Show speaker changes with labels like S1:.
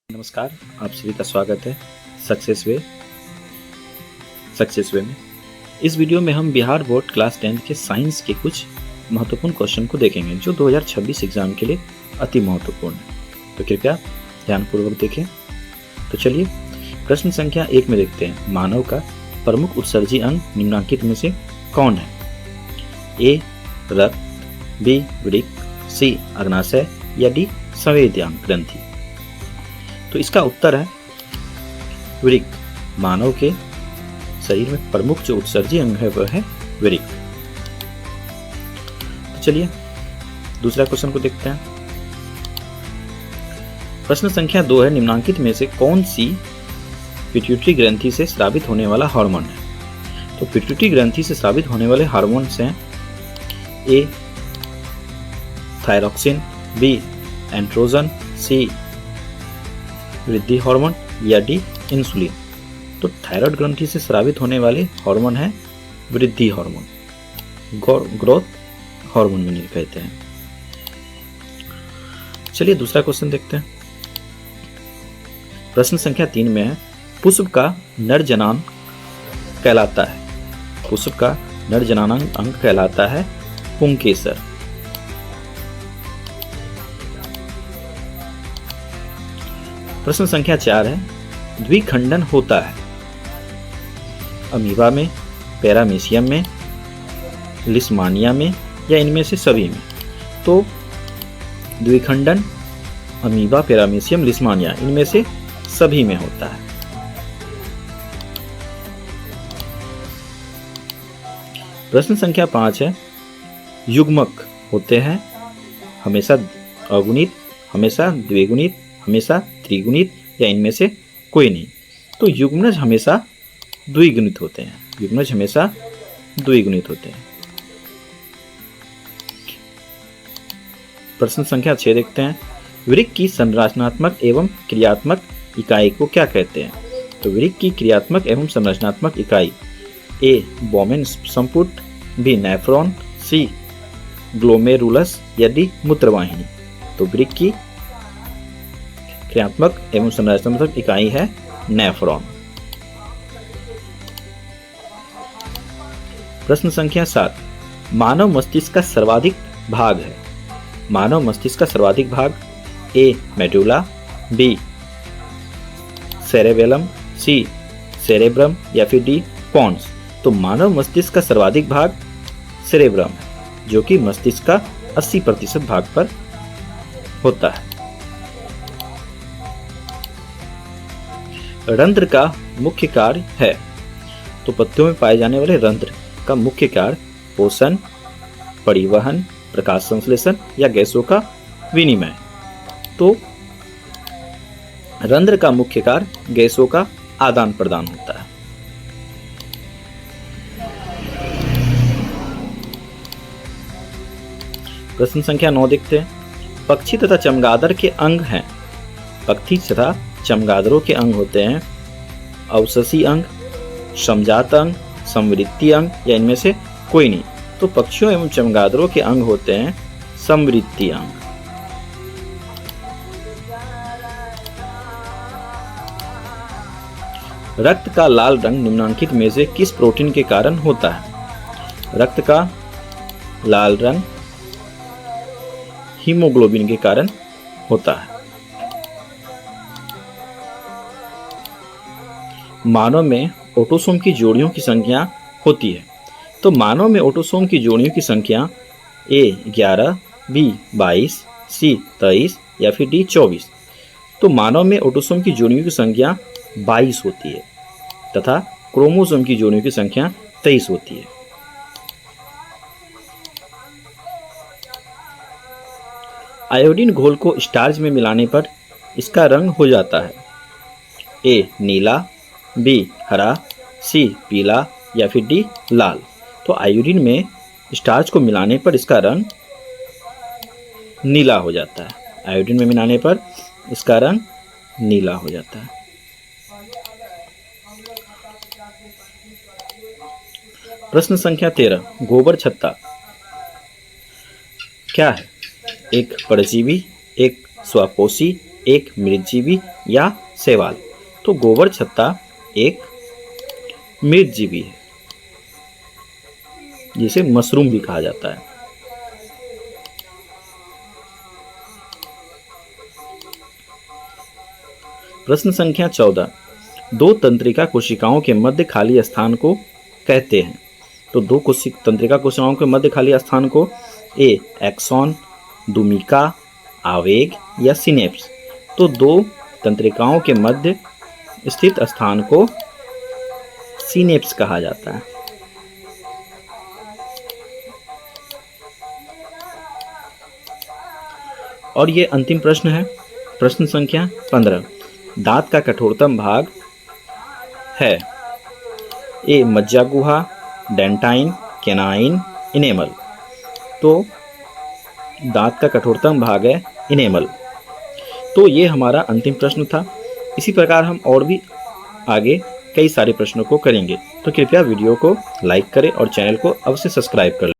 S1: नमस्कार, आप सभी का स्वागत है सक्सेस वे में। इस वीडियो में हम बिहार बोर्ड क्लास 10 के साइंस के कुछ महत्वपूर्ण क्वेश्चन को देखेंगे जो 2026 एग्जाम के लिए अति महत्वपूर्ण है। तो कृपया ध्यानपूर्वक देखें। तो चलिए प्रश्न संख्या 1 में देखते हैं। मानव का प्रमुख उत्सर्जी अंग निम्नलिखित में से कौन है? ए रक्त, बी वृक्क, सी अग्नाशय या डी संवेदनांग ग्रंथि। तो इसका उत्तर है वृक्क। मानव के शरीर में प्रमुख जो उत्सर्जी अंग है वह है वृक्क। तो चलिए दूसरा क्वेश्चन को देखते हैं। प्रश्न संख्या 2 है। निम्नलिखित में से कौन सी पिट्यूटरी ग्रंथि से स्रावित होने वाला हार्मोन है? तो पिट्यूटरी ग्रंथि से स्रावित होने वाले हार्मोन्स हैं ए थायरॉक्सिन, बी एंड्रोजन, सी वृद्धि हार्मोन या डी इंसुलिन। तो थायराइड ग्रंथि से स्रावित होने वाले हार्मोन है वृद्धि हार्मोन, ग्रोथ हार्मोन में कहते हैं। चलिए दूसरा क्वेश्चन देखते हैं। प्रश्न संख्या 3 में है। पुष्प का नर जनांग कहलाता है। पुष्प का नर जनानांग अंग कहलाता है पुंकेसर। प्रश्न संख्या 4 है। द्विखंडन होता है अमीबा में, पैरामीशियम में, लिस्मानिया में या इनमें से सभी में? तो द्विखंडन अमीबा, पैरामीशियम, लिस्मानिया इनमें से सभी में होता है। प्रश्न संख्या 5 है। युग्मक होते हैं हमेशा अगुणित, हमेशा द्विगुणित, हमेशा त्रिगुणित या इनमें से कोई नहीं। तो युग्मनज हमेशा द्विगुणित होते हैं। युग्मनज हमेशा द्विगुणित होते हैं। प्रश्न संख्या 6 देखते हैं। वृक्क की संरचनात्मक एवं क्रियात्मक इकाई को क्या कहते हैं? तो वृक्क की क्रियात्मक एवं संरचनात्मक इकाई ए बोमेन संपुट, बी नेफ्रॉन, सी ग्लोमेरुलस या डी मूत्रवाहिनी। तो वृक्क की क्रियात्मक एवं संरचनात्मक इकाई है नेफ्रॉन। प्रश्न संख्या 7। मानव मस्तिष्क का सर्वाधिक भाग है। मानव मस्तिष्क का सर्वाधिक भाग ए मेडुला, बी सेरेबेलम, सी सेरेब्रम या फिर डी पोन्स। तो मानव मस्तिष्क का सर्वाधिक भाग सेरेब्रम है जो कि मस्तिष्क का 80% भाग पर होता है। रंध्र का मुख्य कार्य है। तो पत्तियों में पाए जाने वाले रंध्र का मुख्य कार्य पोषण, परिवहन, प्रकाश संश्लेषण या गैसों का विनिमय। तो रंध्र का मुख्य कार्य गैसों का आदान प्रदान होता है। प्रश्न संख्या 9 देखते हैं। पक्षी तथा चमगादड़ के अंग हैं। पक्षी तथा चमगादड़ों के अंग होते हैं अवशसी अंग, समजात अंग, समवृत्ति अंग या इनमें से कोई नहीं। तो पक्षियों एवं चमगादड़ों के अंग होते हैं समवृत्ति अंग। रक्त का लाल रंग निम्नलिखित में से किस प्रोटीन के कारण होता है? रक्त का लाल रंग हीमोग्लोबिन के कारण होता है। मानव में ऑटोसोम की जोड़ियों की संख्या होती है। तो मानव में ऑटोसोम की जोड़ियों की संख्या ए 11, बी 22, सी 23 या फिर डी 24। तो मानव में ऑटोसोम की जोड़ियों की संख्या 22 होती है तथा क्रोमोसोम की जोड़ियों की संख्या 23 होती है। आयोडीन घोल को स्टार्च में मिलाने पर इसका रंग हो जाता है ए नीला, बी हरा, सी पीला या फिर डी लाल। तो आयोडीन में स्टार्च को मिलाने पर इसका रंग नीला हो जाता है। आयोडीन में मिलाने पर इसका रंग नीला हो जाता है। प्रश्न संख्या 13। गोबर छत्ता क्या है? एक परजीवी, एक स्वापोषी एक मृतजीवी या शैवाल? तो गोबर छत्ता एक मृतजीवी है, जिसे मशरूम भी कहा जाता है। प्रश्न संख्या 14, दो तंत्रिका कोशिकाओं के मध्य खाली स्थान को कहते हैं। तो दो तंत्रिका कोशिकाओं के मध्य खाली स्थान को ए एक्सॉन, दुमिका, आवेग या सिनेप्स। तो दो तंत्रिकाओं के मध्य स्थित स्थान को सिनेप्स कहा जाता है। और ये अंतिम प्रश्न है, प्रश्न संख्या 15, दांत का कठोरतम भाग है ए मज्जा गुहा, डेंटाइन, कैनाइन, इनेमल। तो दांत का कठोरतम भाग है इनेमल। तो ये हमारा अंतिम प्रश्न था। इसी प्रकार हम और भी आगे कई सारे प्रश्नों को करेंगे। तो कृपया वीडियो को लाइक करें और चैनल को अवश्य सब्सक्राइब करें।